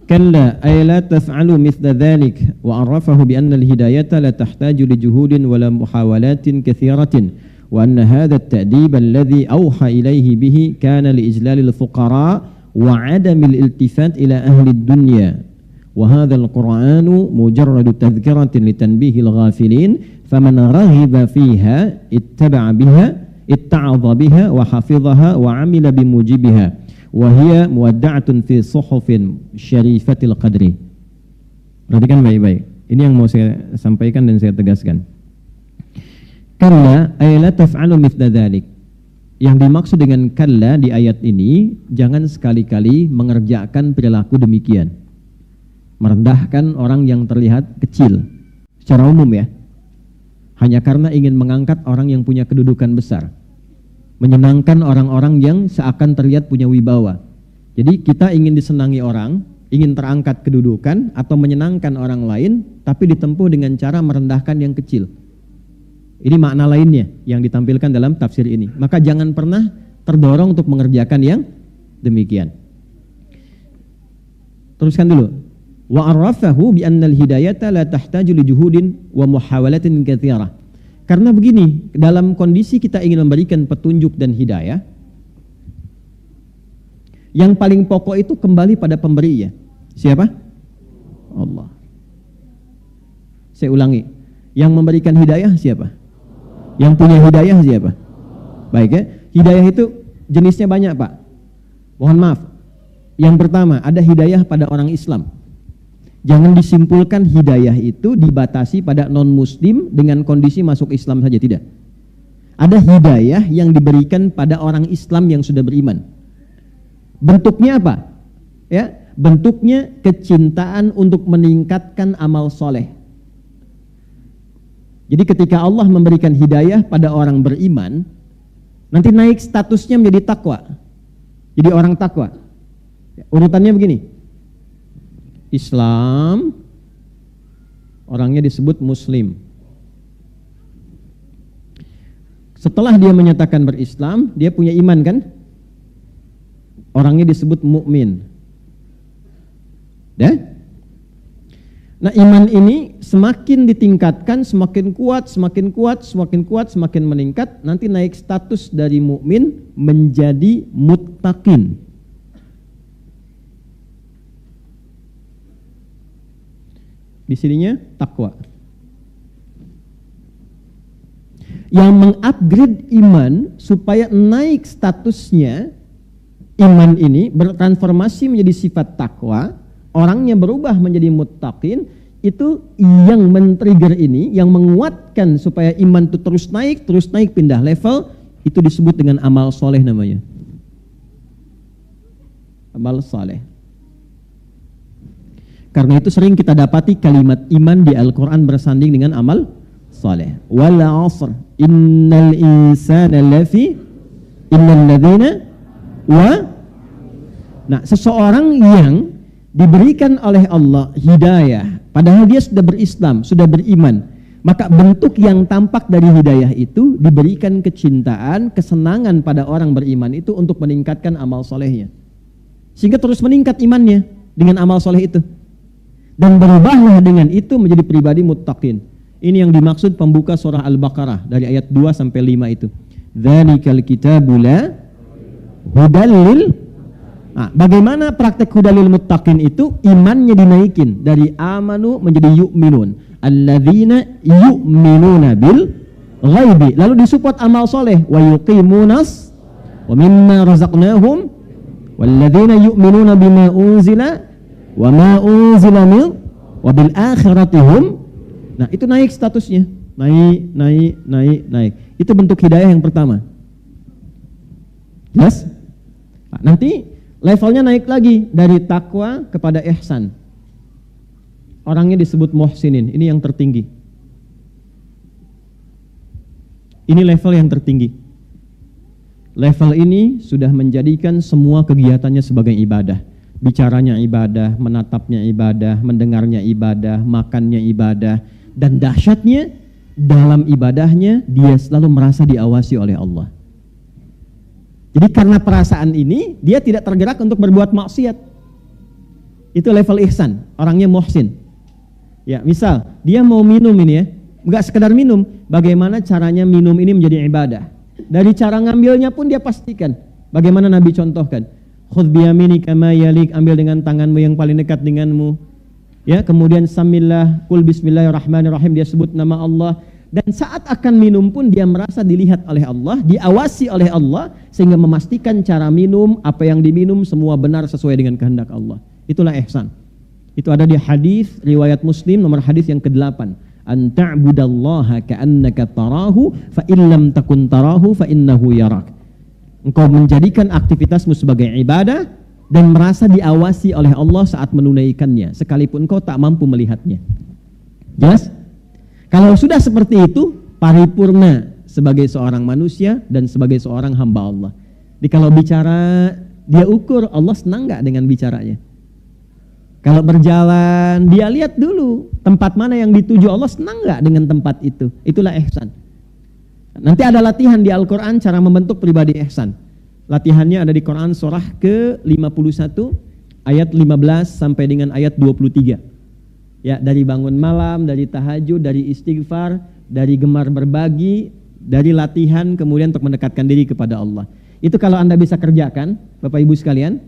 كلا أي لا تفعلوا مثل ذلك وعرفه بأن الهداية لا تحتاج لجهود ولا محاولات كثيرة وأن هذا التأديب الذي أوحى إليه به كان لإجلال الفقراء وعدم الالتفات إلى أهل الدنيا وهذا القرآن مجرد تذكرة لتنبيه الغافلين فمن رغب فيها اتعظ بها وحفظها وعمل بموجبها وهي مودعة في صحف شريفة القدر. Perhatikan baik-baik. Ini yang mau saya sampaikan dan saya tegaskan. Kalla ay la taf'alu mithla dzalik. Yang dimaksud dengan kalla di ayat ini, jangan sekali-kali mengerjakan perilaku demikian. Merendahkan orang yang terlihat kecil secara umum ya. Hanya karena ingin mengangkat orang yang punya kedudukan besar. Menyenangkan orang-orang yang seakan terlihat punya wibawa. Jadi kita ingin disenangi orang, ingin terangkat kedudukan atau menyenangkan orang lain, tapi ditempuh dengan cara merendahkan yang kecil. Ini makna lainnya yang ditampilkan dalam tafsir ini. Maka jangan pernah terdorong untuk mengerjakan yang demikian. Teruskan dulu. Wa arrafahu bi annal hidayata la tahtaju li juhudin wa muhawalatin katsirah. Karena begini, dalam kondisi kita ingin memberikan petunjuk dan hidayah, yang paling pokok itu kembali pada pemberi ya. Siapa? Allah. Saya ulangi. Yang memberikan hidayah siapa? Yang punya hidayah siapa? Baik ya. Hidayah itu jenisnya banyak Pak. Mohon maaf. Yang pertama ada hidayah pada orang Islam. Jangan disimpulkan hidayah itu dibatasi pada non-muslim dengan kondisi masuk Islam saja, tidak. Ada hidayah yang diberikan pada orang Islam yang sudah beriman. Bentuknya apa? Ya, bentuknya kecintaan untuk meningkatkan amal soleh. Jadi ketika Allah memberikan hidayah pada orang beriman, nanti naik statusnya menjadi takwa. Jadi orang takwa. Urutannya begini. Islam, orangnya disebut muslim. Setelah dia menyatakan berislam, dia punya iman kan? Orangnya disebut mukmin. Ya? Nah, iman ini semakin ditingkatkan, semakin kuat, semakin kuat, semakin kuat, semakin meningkat, nanti naik status dari mukmin menjadi muttaqin. Di sininya takwa. Yang mengupgrade iman supaya naik statusnya, iman ini bertransformasi menjadi sifat takwa, orangnya berubah menjadi muttaqin, itu yang men-trigger ini, yang menguatkan supaya iman itu terus naik, pindah level, itu disebut dengan amal soleh namanya. Amal soleh. Karena itu sering kita dapati kalimat iman di Al-Quran bersanding dengan amal soleh. Wal 'asr innal insana lafi innal ladzina wa. Nah, seseorang yang diberikan oleh Allah hidayah, padahal dia sudah berislam, sudah beriman, maka bentuk yang tampak dari hidayah itu diberikan kecintaan, kesenangan pada orang beriman itu untuk meningkatkan amal solehnya, sehingga terus meningkat imannya dengan amal soleh itu, dan berubahlah dengan itu menjadi pribadi muttaqin. Ini yang dimaksud pembuka surah Al-Baqarah dari ayat 2 sampai 5 itu. Dzalikal kitabu la hudal lil. Nah, bagaimana praktek hudalil muttaqin itu? Imannya dinaikin dari amanu menjadi yu'minun. Alladzina yu'minuna bil ghaibi. Lalu disupport amal soleh. Wa yuqimunas wa mimma razaqnahum. Walladzina yu'minuna bima unzila wa ma unzila min wa bil akhirati hum. Nah, itu naik statusnya. Naik. Itu bentuk hidayah yang pertama. Jelas? Nah, nanti levelnya naik lagi dari takwa kepada ihsan. Orangnya disebut muhsinin. Ini yang tertinggi. Ini level yang tertinggi. Level ini sudah menjadikan semua kegiatannya sebagai ibadah. Bicaranya ibadah, menatapnya ibadah, mendengarnya ibadah, makannya ibadah. Dan dahsyatnya dalam ibadahnya dia selalu merasa diawasi oleh Allah. Jadi karena perasaan ini dia tidak tergerak untuk berbuat maksiat. Itu level ihsan, orangnya muhsin. Ya, misal dia mau minum ini ya, enggak sekedar minum, bagaimana caranya minum ini menjadi ibadah. Dari cara ngambilnya pun dia pastikan. Bagaimana Nabi contohkan? Khudh biyaminika ma yalik, ambil dengan tanganmu yang paling dekat denganmu. Ya, kemudian samillah, kul bismillahirrahmanirrahim, dia sebut nama Allah. Dan saat akan minum pun dia merasa dilihat oleh Allah, diawasi oleh Allah, sehingga memastikan cara minum, apa yang diminum semua benar sesuai dengan kehendak Allah. Itulah ihsan. Itu ada di hadis riwayat Muslim nomor hadis yang ke-8. An ta'budallaha ka'annaka tarahu fa in lam takun tarahu fa innahu yarak. Engkau menjadikan aktivitasmu sebagai ibadah dan merasa diawasi oleh Allah saat menunaikannya, sekalipun engkau tak mampu melihatnya. Jelas? Kalau sudah seperti itu, paripurna sebagai seorang manusia dan sebagai seorang hamba Allah. Jadi kalau bicara, dia ukur Allah senang gak dengan bicaranya. Kalau berjalan, dia lihat dulu tempat mana yang dituju, Allah senang gak dengan tempat itu. Itulah ihsan. Nanti ada latihan di Al-Quran cara membentuk pribadi ihsan. Latihannya ada di Quran surah ke-51 ayat 15 sampai dengan ayat 23. Ya, dari bangun malam, dari tahajud, dari istighfar, dari gemar berbagi, dari latihan kemudian untuk mendekatkan diri kepada Allah. Itu kalau Anda bisa kerjakan, Bapak Ibu sekalian,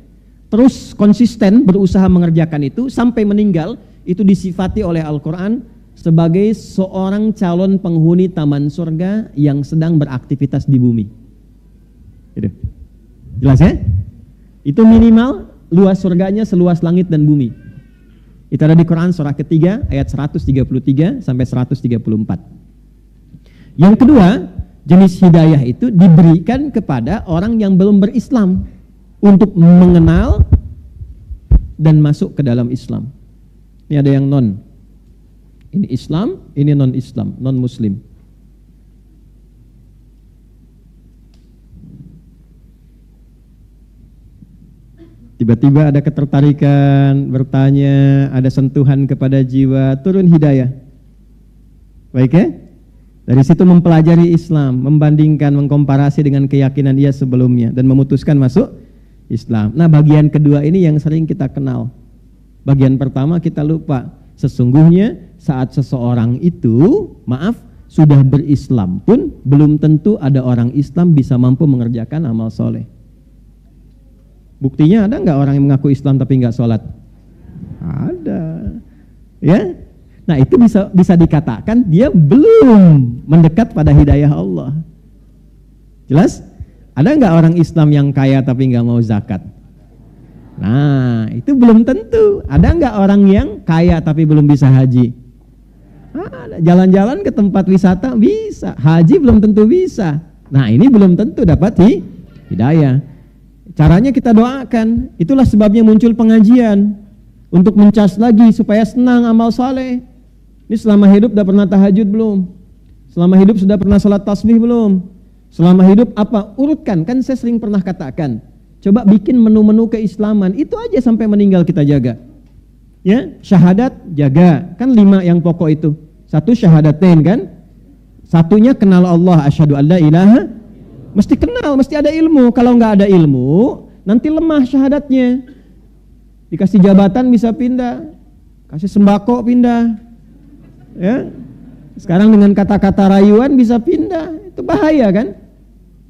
terus konsisten berusaha mengerjakan itu sampai meninggal, itu disifati oleh Al-Quran sebagai seorang calon penghuni taman surga yang sedang beraktivitas di bumi. Gitu. Jelas ya? Itu minimal luas surganya seluas langit dan bumi. Itu ada di Quran surah ketiga ayat 133 sampai 134. Yang kedua, jenis hidayah itu diberikan kepada orang yang belum berislam untuk mengenal dan masuk ke dalam Islam. Ini ada yang non. Ini Islam, ini non-Islam, non-Muslim. Tiba-tiba ada ketertarikan, bertanya, ada sentuhan kepada jiwa, turun hidayah. Baik ya? Dari situ mempelajari Islam, membandingkan, mengkomparasi dengan keyakinan dia sebelumnya, dan memutuskan masuk Islam. Nah, bagian kedua ini yang sering kita kenal. Bagian pertama kita lupa. Sesungguhnya saat seseorang itu, sudah berislam pun, belum tentu ada orang Islam bisa mampu mengerjakan amal soleh. Buktinya ada nggak orang yang mengaku Islam tapi nggak sholat? Ada, ya. Nah itu bisa dikatakan dia belum mendekat pada hidayah Allah. Jelas? Ada nggak orang Islam yang kaya tapi nggak mau zakat? Nah itu belum tentu. Ada nggak orang yang kaya tapi belum bisa haji? Ada. Jalan-jalan ke tempat wisata bisa, haji belum tentu bisa. Nah ini belum tentu dapat hidayah. Caranya kita doakan, itulah sebabnya muncul pengajian untuk mencas lagi supaya senang amal saleh. Ini selama hidup sudah pernah tahajud belum? Selama hidup sudah pernah salat tasbih belum? Selama hidup apa? Urutkan, kan saya sering pernah katakan. Coba bikin menu-menu keislaman, itu aja sampai meninggal kita jaga. Ya, syahadat jaga, kan 5 yang pokok itu. 1 syahadatain kan? Satunya kenal Allah, asyhadu alla ilaha. Mesti kenal, mesti ada ilmu. Kalau nggak ada ilmu, nanti lemah syahadatnya. Dikasih jabatan bisa pindah, kasih sembako pindah. Ya, sekarang dengan kata-kata rayuan bisa pindah, itu bahaya kan?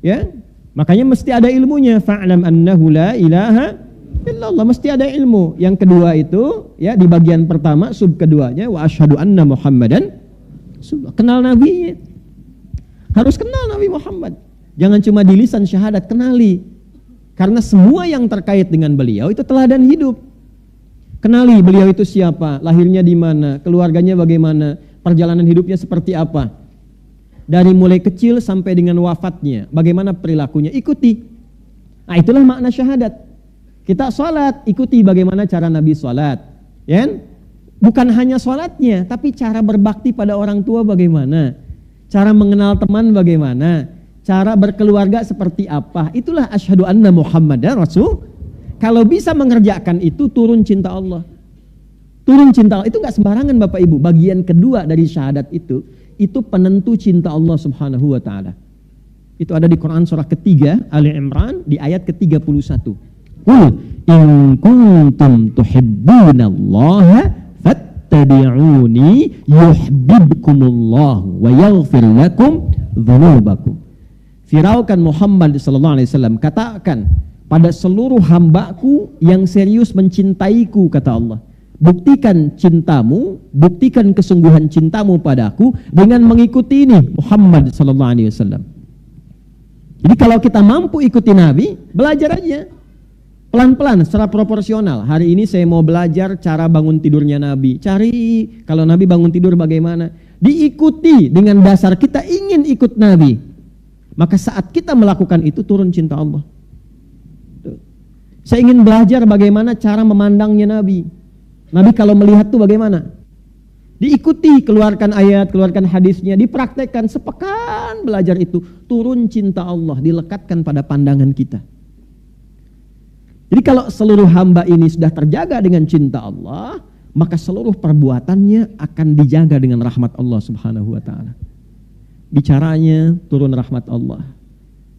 Ya, makanya mesti ada ilmunya. Fa'lam annahu la ilaha illallah, mesti ada ilmu. Yang kedua itu, ya di bagian pertama, sub keduanya, wa asyhadu anna Muhammadan, kenal nabinya. Harus kenal Nabi Muhammad. Jangan cuma di lisan syahadat, kenali. Karena semua yang terkait dengan beliau itu teladan hidup. Kenali beliau itu siapa, lahirnya di mana, keluarganya bagaimana, perjalanan hidupnya seperti apa. Dari mulai kecil sampai dengan wafatnya, bagaimana perilakunya, ikuti. Nah itulah makna syahadat. Kita sholat, ikuti bagaimana cara Nabi sholat. Ya? Bukan hanya sholatnya, tapi cara berbakti pada orang tua bagaimana. Cara mengenal teman bagaimana. Cara berkeluarga seperti apa. Itulah asyhadu anna Muhammadan Rasul. Kalau bisa mengerjakan itu, turun cinta Allah. Turun cinta Allah. Itu gak sembarangan Bapak Ibu. Bagian kedua dari syahadat itu penentu cinta Allah subhanahu wa ta'ala. Itu ada di Quran surah ketiga Ali Imran di ayat ke-31. Qul in kuntum tuhibbunallaha fattabi'uni yuhibbukumullah wa yaghfir lakum dzunubakum. Firaukan Muhammad sallallahu alaihi wasallam, katakan pada seluruh hambaku yang serius mencintaiku, kata Allah, buktikan cintamu, buktikan kesungguhan cintamu padaku dengan mengikuti ini Muhammad sallallahu alaihi wasallam. Jadi kalau kita mampu ikuti Nabi, belajar aja pelan-pelan secara proporsional. Hari ini saya mau belajar cara bangun tidurnya Nabi. Cari kalau Nabi bangun tidur bagaimana, diikuti dengan dasar kita ingin ikut Nabi. Maka saat kita melakukan itu turun cinta Allah. Saya ingin belajar bagaimana cara memandangnya Nabi. Nabi kalau melihat tuh bagaimana? Diikuti, keluarkan ayat, keluarkan hadisnya, dipraktekkan, sepekan belajar itu, turun cinta Allah, dilekatkan pada pandangan kita. Jadi kalau seluruh hamba ini sudah terjaga dengan cinta Allah, maka seluruh perbuatannya akan dijaga dengan rahmat Allah Subhanahu wa taala. Bicaranya turun rahmat Allah,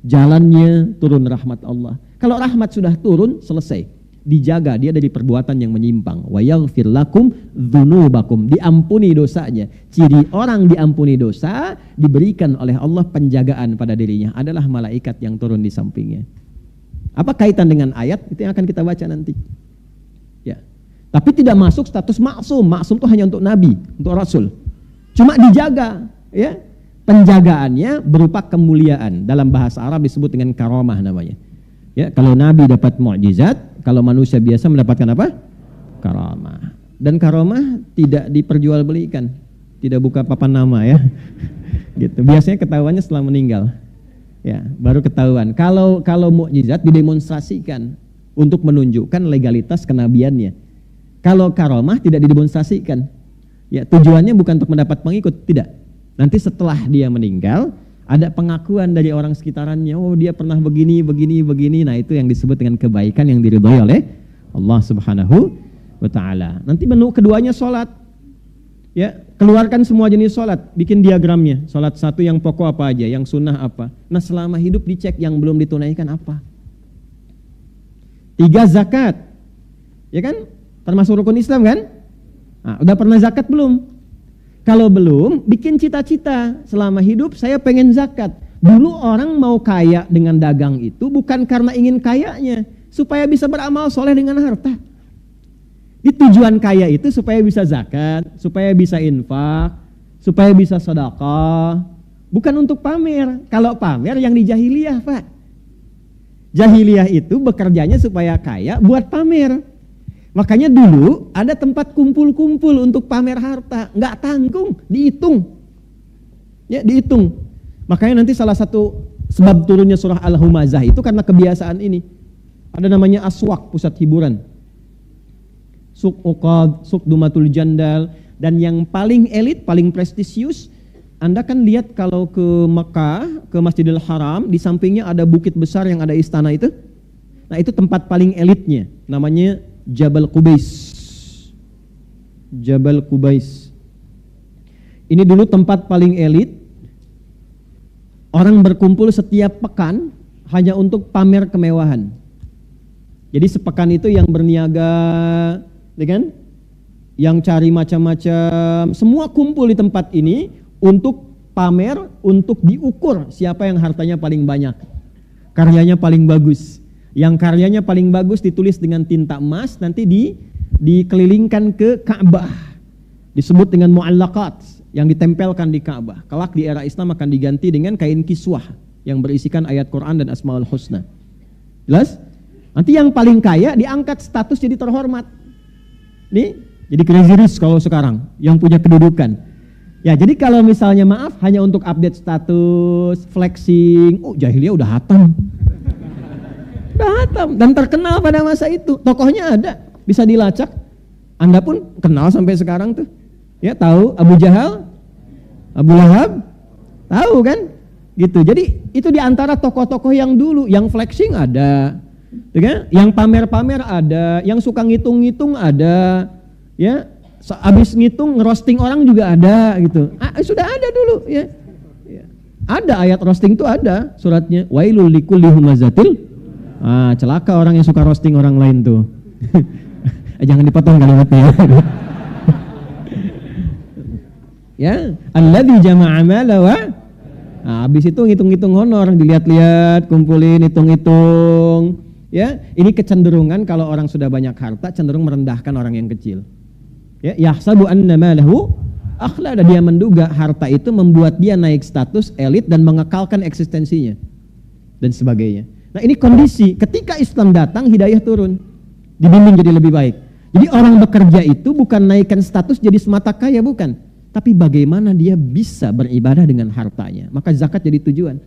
jalannya turun rahmat Allah. Kalau rahmat sudah turun, selesai, dijaga dia dari perbuatan yang menyimpang. Wa yaghfir lakum dzunubakum, diampuni dosanya. Ciri orang diampuni dosa, diberikan oleh Allah penjagaan pada dirinya, adalah malaikat yang turun di sampingnya. Apa kaitan dengan ayat? Itu yang akan kita baca nanti. Ya. Tapi tidak masuk status maksum. Maksum itu hanya untuk nabi, untuk rasul. Cuma dijaga, ya. Penjagaannya berupa kemuliaan. Dalam bahasa Arab disebut dengan karamah namanya. Ya, kalau nabi dapat mukjizat, kalau manusia biasa mendapatkan apa? Karamah. Dan karamah tidak diperjualbelikan, tidak buka papan nama ya. Gitu. Biasanya ketahuannya setelah meninggal. Ya, baru ketahuan. Kalau mukjizat didemonstrasikan untuk menunjukkan legalitas kenabiannya. Kalau karamah tidak didemonstrasikan. Ya, tujuannya bukan untuk mendapat pengikut, tidak. Nanti setelah dia meninggal, ada pengakuan dari orang sekitarannya, oh dia pernah begini. Nah itu yang disebut dengan kebaikan yang diridhoi oleh Allah Subhanahu wa ta'ala. Nanti menu keduanya sholat. Ya, keluarkan semua jenis sholat, bikin diagramnya. Sholat satu yang pokok apa aja, yang sunnah apa. Nah selama hidup dicek yang belum ditunaikan apa. 3 zakat, ya kan? Termasuk rukun Islam kan? Nah, udah pernah zakat belum? Kalau belum, bikin cita-cita. Selama hidup saya pengen zakat. Dulu orang mau kaya dengan dagang itu bukan karena ingin kayanya, supaya bisa beramal soleh dengan harta. Di tujuan kaya itu supaya bisa zakat, supaya bisa infak, supaya bisa sedekah. Bukan untuk pamer. Kalau pamer yang di jahiliyah, Pak. Jahiliyah itu bekerjanya supaya kaya buat pamer. Makanya dulu ada tempat kumpul-kumpul untuk pamer harta, nggak tanggung, dihitung. Ya, dihitung. Makanya nanti salah satu sebab turunnya surah Al-Humazah itu karena kebiasaan ini. Ada namanya aswak, pusat hiburan. Suq Uqad, Suq Dumatul Jandal, dan yang paling elit, paling prestisius, Anda kan lihat kalau ke Mekah, ke Masjidil Haram, di sampingnya ada bukit besar yang ada istana itu. Nah, itu tempat paling elitnya, namanya Jabal Qubais. Jabal Qubais. Ini dulu tempat paling elit. Orang berkumpul setiap pekan hanya untuk pamer kemewahan. Jadi sepekan itu yang berniaga, ya kan? Yang cari macam-macam, semua kumpul di tempat ini untuk pamer, untuk diukur siapa yang hartanya paling banyak, karyanya paling bagus. Yang karyanya paling bagus ditulis dengan tinta emas, nanti dikelilingkan ke Ka'bah. Disebut dengan mu'allaqat, yang ditempelkan di Ka'bah. Kelak di era Islam akan diganti dengan kain kiswah yang berisikan ayat Quran dan Asmaul Husna. Jelas? Nanti yang paling kaya diangkat status jadi terhormat. Nih, jadi crazy rich kalau sekarang, yang punya kedudukan. Ya, jadi kalau misalnya maaf hanya untuk update status, flexing, oh jahiliyah udah hatam. Hatam dan terkenal pada masa itu. Tokohnya ada, bisa dilacak. Anda pun kenal sampai sekarang tuh. Ya, tahu Abu Jahal, Abu Lahab, tahu kan? Gitu. Jadi itu diantara tokoh-tokoh yang dulu, yang flexing ada, ya kan? Yang pamer-pamer ada, yang suka ngitung-ngitung ada, ya. Habis ngitung ngerosting orang juga ada, gitu. Sudah ada dulu, ya. Ada ayat roasting itu ada suratnya. Wailul likulli humazatil Celaka orang yang suka roasting orang lain tuh. Jangan dipotong kalimatnya. Ya, alladzi jama'a mala wa habis itu ngitung-ngitung honor, dilihat-lihat, kumpulin, hitung-hitung. Ya, ini kecenderungan kalau orang sudah banyak harta cenderung merendahkan orang yang kecil. Ya, yahsabu anna malahu akhlada, dia menduga harta itu membuat dia naik status elit dan mengekalkan eksistensinya dan sebagainya. Nah, ini kondisi ketika Islam datang, hidayah turun, dibimbing jadi lebih baik. Jadi orang bekerja itu bukan naikkan status jadi semata kaya, bukan, tapi bagaimana dia bisa beribadah dengan hartanya. Maka zakat jadi tujuan.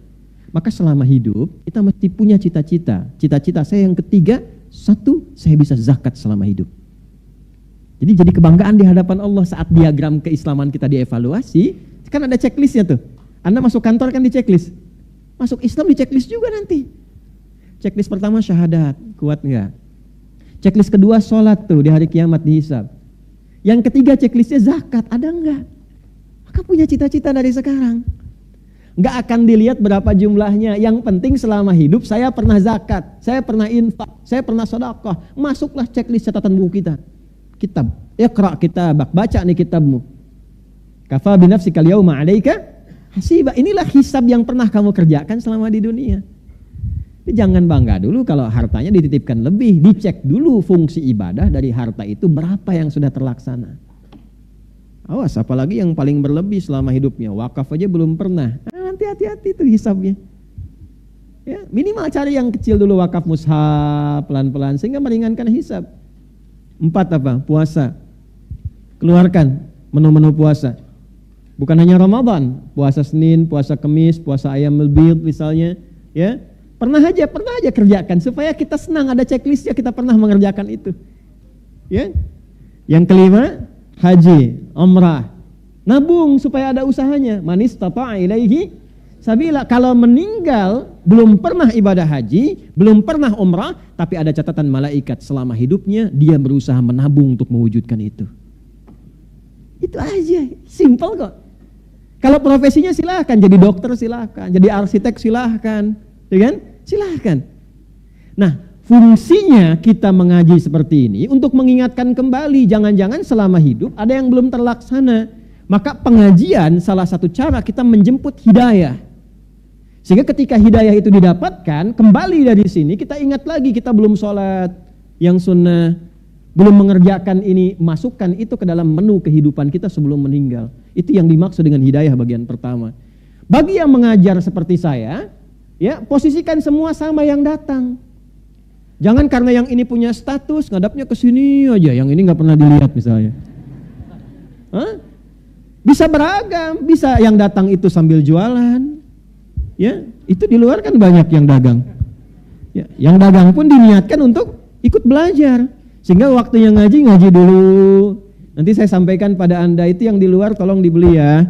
Maka selama hidup kita mesti punya cita-cita. Cita-cita saya yang ketiga, satu, saya bisa zakat selama hidup. Jadi kebanggaan di hadapan Allah saat diagram keislaman kita dievaluasi, kan ada checklistnya tuh. Anda masuk kantor kan di checklist. Masuk Islam di checklist juga nanti. Checklist pertama syahadat, kuat enggak? Checklist kedua sholat tuh di hari kiamat dihisab. Yang ketiga checklistnya zakat, ada enggak? Maka punya cita-cita dari sekarang. Enggak akan dilihat berapa jumlahnya. Yang penting selama hidup saya pernah zakat, saya pernah infak, saya pernah sedekah. Masuklah checklist catatan buku kita. Kitab, iqra kitabak, baca nih kitabmu. Kafa binafsikal yauma 'alaika hasiba. Inilah hisab yang pernah kamu kerjakan selama di dunia. Jangan bangga dulu kalau hartanya dititipkan lebih, dicek dulu fungsi ibadah dari harta itu berapa yang sudah terlaksana. Awas, apalagi yang paling berlebih selama hidupnya, wakaf aja belum pernah. Nanti hati-hati tuh hisabnya. Ya, minimal cari yang kecil dulu, wakaf mushaf pelan-pelan sehingga meringankan hisab. 4 apa? Puasa. Keluarkan menu-menu puasa. Bukan hanya Ramadan, puasa Senin, puasa Kamis, puasa Ayyamul Bid misalnya, ya. Pernah aja kerjakan supaya kita senang, ada checklistnya, kita pernah mengerjakan itu. Ya. Yang kelima, haji, umrah. Nabung supaya ada usahanya. Man istata'a ilaihi sabila. Kalau meninggal belum pernah ibadah haji, belum pernah umrah, tapi ada catatan malaikat selama hidupnya dia berusaha menabung untuk mewujudkan itu. Itu aja, simpel kok. Kalau profesinya silahkan, jadi dokter silahkan, jadi arsitek silahkan, ya kan? Silahkan. Nah, fungsinya kita mengaji seperti ini untuk mengingatkan kembali, jangan-jangan selama hidup ada yang belum terlaksana. Maka pengajian salah satu cara kita menjemput hidayah. Sehingga ketika hidayah itu didapatkan, kembali dari sini kita ingat lagi kita belum sholat yang sunnah, belum mengerjakan ini, masukkan itu ke dalam menu kehidupan kita sebelum meninggal. Itu yang dimaksud dengan hidayah bagian pertama. Bagi yang mengajar seperti saya, ya, posisikan semua sama yang datang. Jangan karena yang ini punya status, ngadapnya ke sini aja, yang ini nggak pernah dilihat misalnya. Bisa beragam, bisa yang datang itu sambil jualan. Ya, itu di luar kan banyak yang dagang. Ya, yang dagang pun diniatkan untuk ikut belajar. Sehingga waktunya ngaji dulu. Nanti saya sampaikan pada Anda itu yang di luar tolong dibeli ya.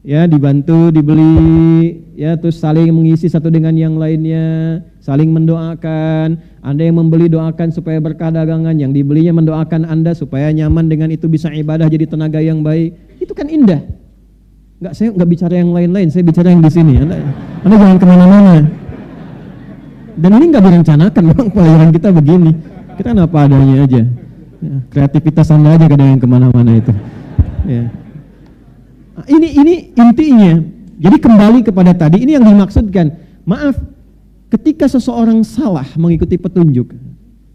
Ya, dibantu dibeli, ya, terus saling mengisi satu dengan yang lainnya, saling mendoakan. Anda yang membeli doakan supaya berkah dagangan, yang dibelinya mendoakan Anda supaya nyaman dengan itu, bisa ibadah jadi tenaga yang baik. Itu kan indah. Enggak, saya enggak bicara yang lain-lain, saya bicara yang di sini. Anda jangan kemana-mana. Dan ini enggak direncanakan, memang pelajaran kita begini. Kita kan apa adanya aja. Ya, kreativitas Anda aja kadang yang kemana-mana itu. Ya. Ini intinya. Jadi kembali kepada tadi, ini yang dimaksudkan. Maaf, ketika seseorang salah mengikuti petunjuk,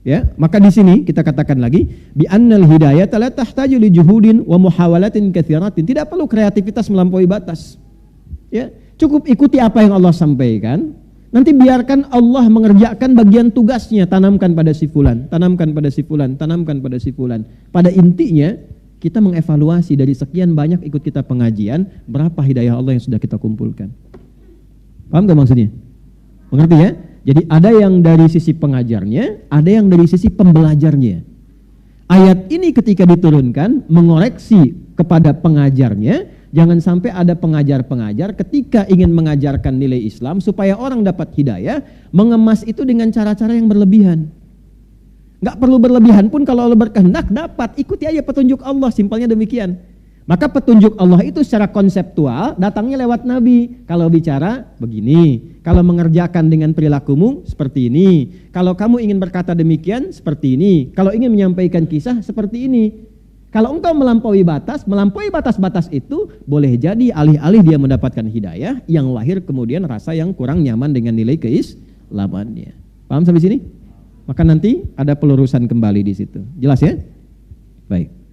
ya, maka di sini kita katakan lagi, bi annal hidayata la tahtaju li juhudin wa muhawalatin katsiratin. Tidak perlu kreativitas melampaui batas. Ya, cukup ikuti apa yang Allah sampaikan. Nanti biarkan Allah mengerjakan bagian tugasnya, tanamkan pada si fulan, tanamkan pada si fulan, tanamkan pada si fulan. Pada intinya kita mengevaluasi dari sekian banyak ikut kita pengajian, berapa hidayah Allah yang sudah kita kumpulkan. Paham gak maksudnya? Mengerti ya? Jadi ada yang dari sisi pengajarnya, ada yang dari sisi pembelajarnya. Ayat ini ketika diturunkan mengoreksi kepada pengajarnya, jangan sampai ada pengajar-pengajar ketika ingin mengajarkan nilai Islam supaya orang dapat hidayah, mengemas itu dengan cara-cara yang berlebihan. Gak perlu berlebihan pun kalau Allah berkehendak dapat, ikuti aja petunjuk Allah, simpelnya demikian. Maka petunjuk Allah itu secara konseptual datangnya lewat Nabi. Kalau bicara begini, kalau mengerjakan dengan perilakumu seperti ini, kalau kamu ingin berkata demikian seperti ini, kalau ingin menyampaikan kisah seperti ini. Kalau engkau melampaui batas-batas itu boleh jadi alih-alih dia mendapatkan hidayah yang lahir kemudian rasa yang kurang nyaman dengan nilai keislamannya. Paham sampai sini? Maka nanti ada pelurusan kembali di situ. Jelas ya? Baik.